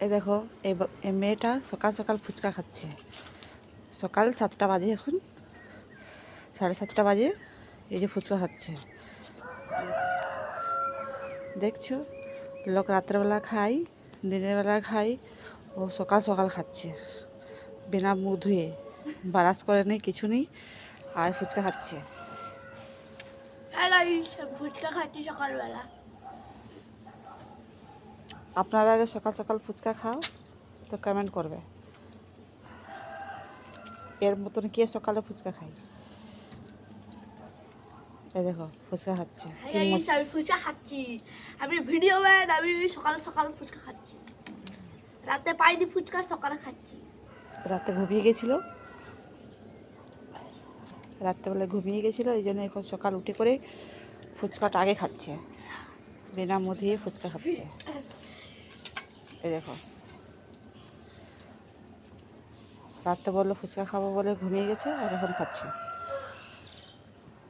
এই দেখো এই মেয়েটা সকাল সকাল ফুচকা খাচ্ছে। সকাল 7টা বাজে, এখন 7:30 বাজে। এই যে ফুচকা খাচ্ছে, দেখছো? লোক রাত্রেবেলা খাই, দিনের বেলা খাই, ও সকাল সকাল খাচ্ছে বিনা মুখ ধুয়ে, বারাস করে নেই, কিছু নেই, আর ফুচকা খাচ্ছে। ফুচকা খাচ্ছি সকালবেলা। আপনারা আগে সকাল সকাল ফুচকা খাও তো কমেন্ট করবে এর মতন কে সকালে ফুচকা খায়। এই দেখো ফুচকা খাচ্ছে। আমি ফুচকা খাচ্ছি, আমি ভিডিও ম্যান, আমি সকাল সকাল ফুচকা খাচ্ছি। রাতে পাইনি ফুচকা, সকালে খাচ্ছি। রাতে ঘুমিয়ে গেছিলো, রাত্রেবেলায় ঘুমিয়ে গেছিলো, এই জন্য এখন সকাল উঠে করে ফুচকাটা আগে খাচ্ছে, বিনা মুখ দিয়ে ফুচকা খাচ্ছে। এই দেখো, রাত্রে বললো ফুচকা খাবো বলে ঘুমিয়ে গেছে, আর এখন খাচ্ছে।